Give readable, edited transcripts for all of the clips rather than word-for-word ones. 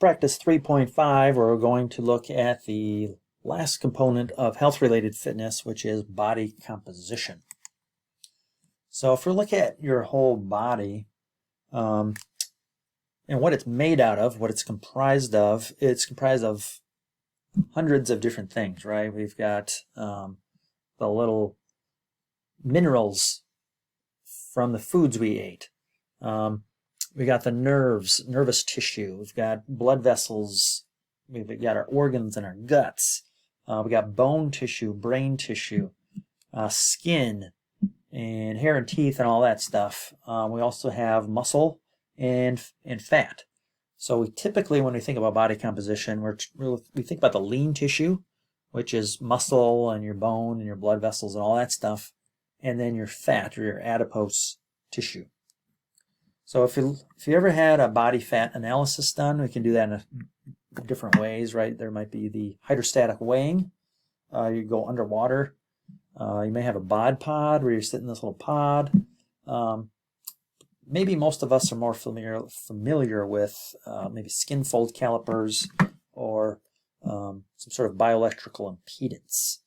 practice 3.5, we're going to look at the last component of health-related fitness, which is body composition. So if we look at your whole body and what it's made out of, what it's comprised of hundreds of different things, right? We've got the little minerals from the foods we ate. We got the nerves, nervous tissue. We've got blood vessels. We've got our organs and our guts. We got bone tissue, brain tissue, skin, and hair and teeth and all that stuff. We also have muscle and fat. So we typically, when we think about body composition, we think about the lean tissue, which is muscle and your bone and your blood vessels and all that stuff, and then your fat or your adipose tissue. So if you ever had a body fat analysis done, we can do that in different ways, right? There might be the hydrostatic weighing. You go underwater. You may have a bod pod where you sit in this little pod. Maybe most of us are more familiar with maybe skin fold calipers or some sort of bioelectrical impedance.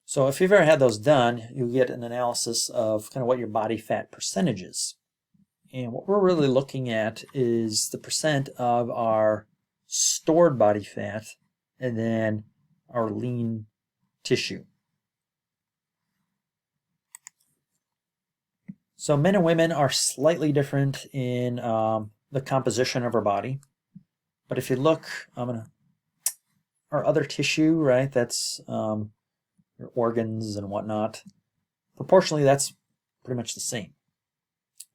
So if you've ever had those done, you get an analysis of kind of what your body fat percentage is. And what we're really looking at is the percent of our stored body fat and then our lean tissue. So men and women are slightly different in the composition of our body. But if you look, our other tissue, right, that's your organs and whatnot, proportionally that's pretty much the same.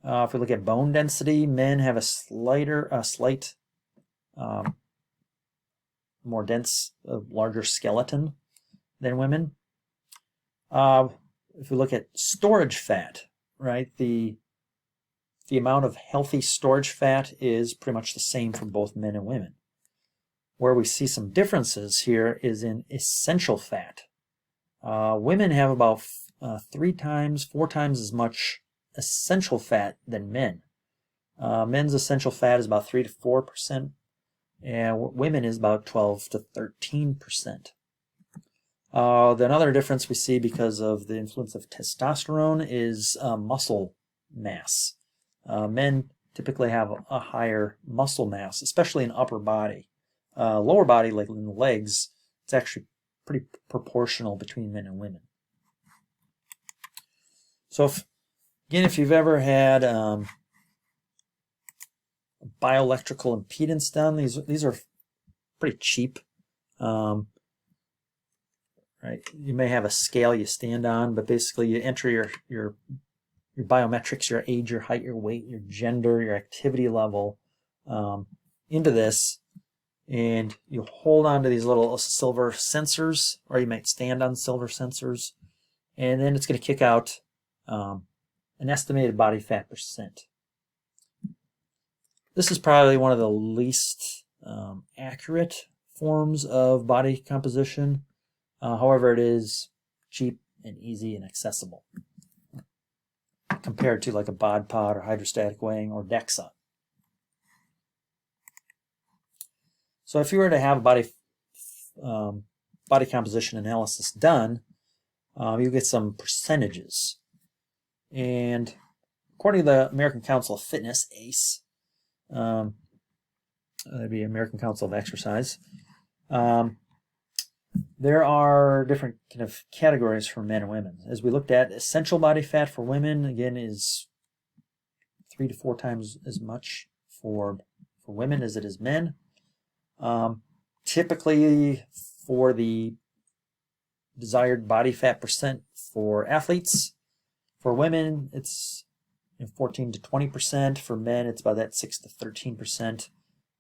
If we look at bone density, men have a slight more dense, larger skeleton than women. If we look at storage fat, right, the amount of healthy storage fat is pretty much the same for both men and women. Where we see some differences here is in essential fat. Women have about 4 times as much essential fat than men. Men's essential fat is about 3 to 4%, and women is about 12 to 13%. Another difference we see because of the influence of testosterone is muscle mass. Men typically have a higher muscle mass, especially in upper body. Lower body, like in the legs, it's actually pretty proportional between men and women. So if you've ever had bioelectrical impedance done, these are pretty cheap. Right? You may have a scale you stand on, but basically you enter your biometrics, your age, your height, your weight, your gender, your activity level into this, and you hold on to these little silver sensors, or you might stand on silver sensors, and then it's going to kick out an estimated body fat percent. This is probably one of the least accurate forms of body composition. However, it is cheap and easy and accessible compared to like a bod pod or hydrostatic weighing or DEXA. So if you were to have a body composition analysis done, you get some percentages. And according to the American Council of Fitness, ACE, that'd be American Council of Exercise, there are different kind of categories for men and women. As we looked at, essential body fat for women, again, is 3 to 4 times as much for women as it is men. Typically, for the desired body fat percent for athletes, for women, it's 14 to 20%. For men, it's about that 6 to 13%.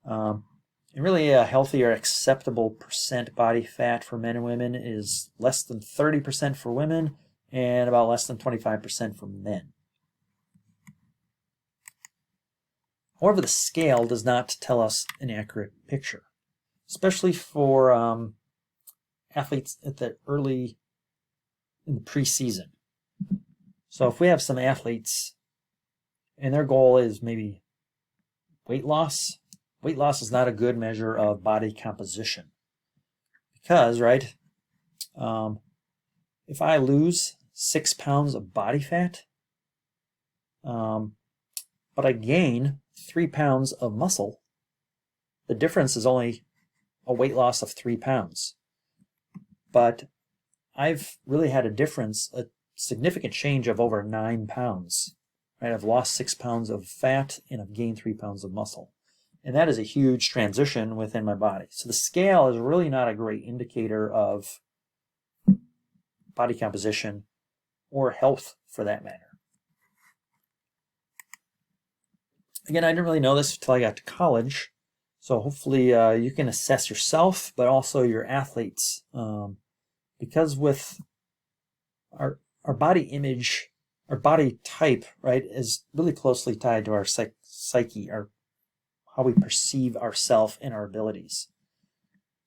And really, a healthy or acceptable percent body fat for men and women is less than 30% for women and about less than 25% for men. However, the scale does not tell us an accurate picture, especially for athletes at the early in the preseason. So if we have some athletes and their goal is maybe weight loss. Weight loss is not a good measure of body composition because, right, if I lose 6 pounds of body fat, but I gain 3 pounds of muscle, the difference is only a weight loss of 3 pounds. But I've really had a significant change of over 9 pounds. Right? I've lost 6 pounds of fat and I've gained 3 pounds of muscle. And that is a huge transition within my body. So the scale is really not a great indicator of body composition or health for that matter. Again, I didn't really know this until I got to college. So hopefully you can assess yourself, but also your athletes. Because with our body image, our body type, right, is really closely tied to our psyche, how we perceive ourselves and our abilities.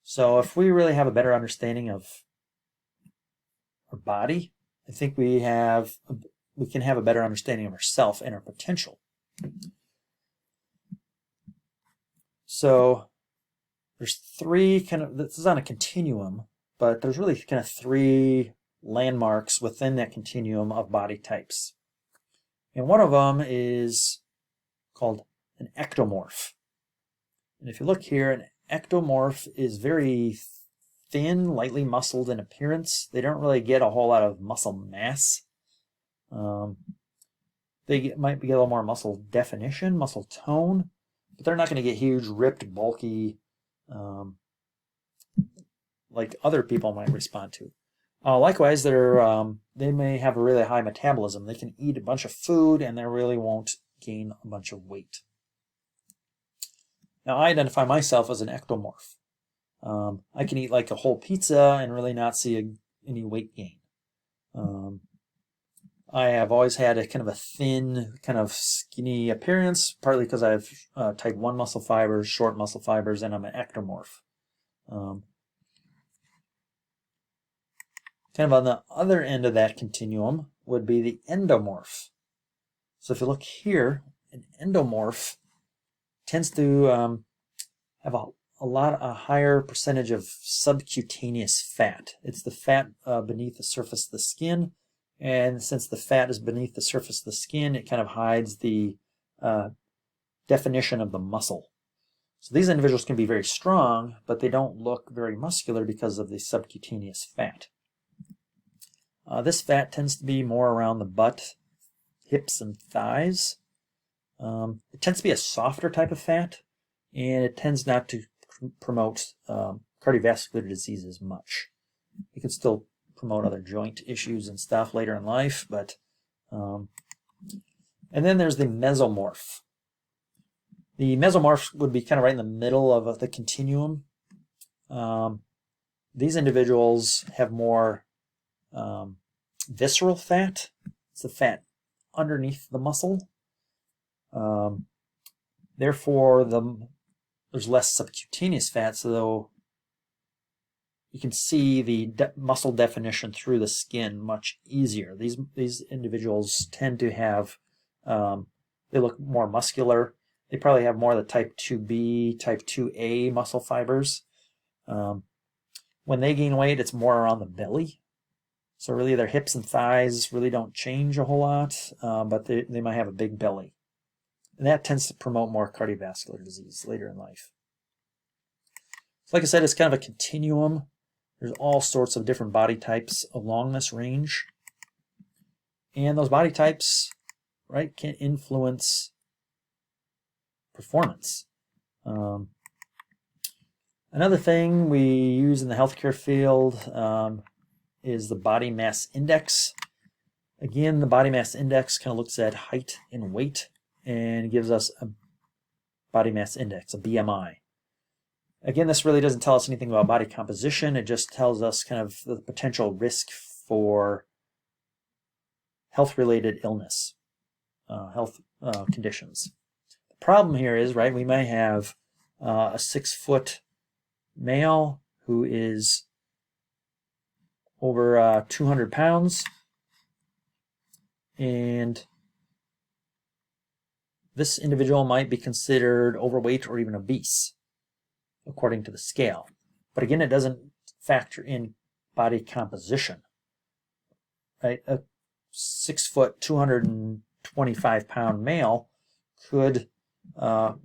So if we really have a better understanding of our body, I think we can have a better understanding of ourselves and our potential. So there's three this is on a continuum, but there's really kind of three landmarks within that continuum of body types. And one of them is called an ectomorph. And if you look here, an ectomorph is very thin, lightly muscled in appearance. They don't really get a whole lot of muscle mass. They might get a little more muscle definition, muscle tone, but they're not going to get huge, ripped, bulky, like other people might respond to. Likewise, they may have a really high metabolism. They can eat a bunch of food and they really won't gain a bunch of weight. Now, I identify myself as an ectomorph. I can eat like a whole pizza and really not see any weight gain. I have always had a kind of a thin, kind of skinny appearance, partly because I have type 1 muscle fibers, short muscle fibers, and I'm an ectomorph. Kind of on the other end of that continuum would be the endomorph. So if you look here, an endomorph tends to have a higher percentage of subcutaneous fat. It's the fat beneath the surface of the skin, and since the fat is beneath the surface of the skin, it kind of hides the definition of the muscle. So these individuals can be very strong, but they don't look very muscular because of the subcutaneous fat. This fat tends to be more around the butt, hips, and thighs. It tends to be a softer type of fat, and it tends not to promote cardiovascular disease as much. It can still promote other joint issues and stuff later in life, but and then there's the mesomorph. The mesomorph would be kind of right in the middle of the continuum. These individuals have more visceral fat. It's the fat underneath the muscle. Therefore, there's less subcutaneous fat, so you can see the muscle definition through the skin much easier. These individuals tend to have, they look more muscular. They probably have more of the type 2B, type 2A muscle fibers. When they gain weight, it's more around the belly. So really their hips and thighs really don't change a whole lot, but they might have a big belly. And that tends to promote more cardiovascular disease later in life. So like I said, it's kind of a continuum. There's all sorts of different body types along this range. And those body types, right, can influence performance. Another thing we use in the healthcare field is the body mass index. Again, the body mass index kind of looks at height and weight and gives us a body mass index, a BMI. Again, this really doesn't tell us anything about body composition. It just tells us kind of the potential risk for health-related illness, health conditions. The problem here is, right, we may have a 6-foot male who is over 200 pounds, and this individual might be considered overweight or even obese, according to the scale. But again, it doesn't factor in body composition. Right? A 6 foot, 225-pound male could have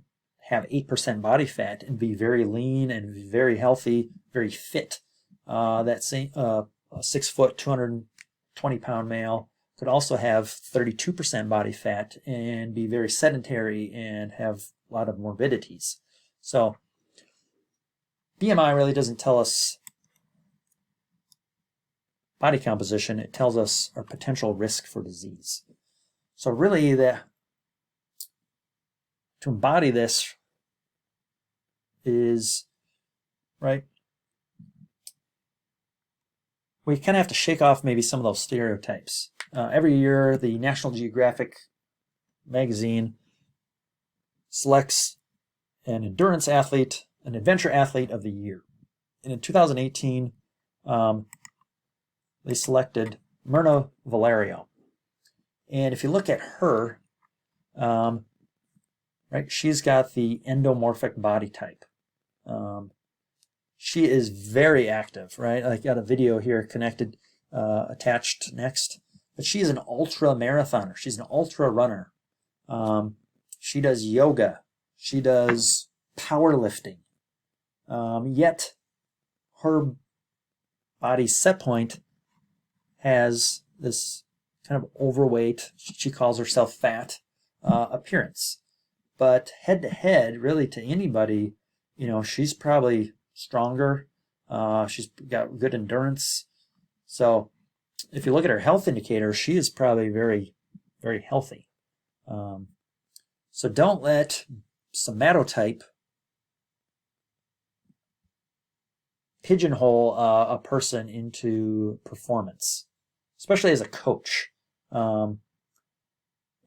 8% body fat and be very lean and very healthy, very fit. That same a 6 foot, 220-pound male could also have 32% body fat and be very sedentary and have a lot of morbidities. So BMI really doesn't tell us body composition, it tells us our potential risk for disease. So really, to embody this is, right, we kind of have to shake off maybe some of those stereotypes. Every year, the National Geographic magazine selects an endurance athlete, an adventure athlete of the year. And in 2018, they selected Myrna Valerio. And if you look at her, right, she's got the endomorphic body type. She is very active, right? I got a video here connected, attached next. But she is an ultra marathoner. She's an ultra runner. She does yoga. She does powerlifting. Yet her body set point has this kind of overweight, she calls herself fat, appearance. But head to head, really to anybody, you know, she's probably stronger. She's got good endurance. So if you look at her health indicators, she is probably very, very healthy. So don't let somatotype pigeonhole a person into performance, especially as a coach. And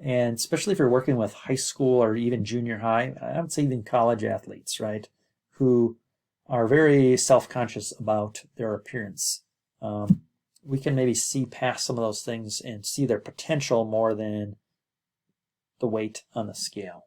especially if you're working with high school or even junior high, I would say even college athletes, right, who are very self-conscious about their appearance. We can maybe see past some of those things and see their potential more than the weight on the scale.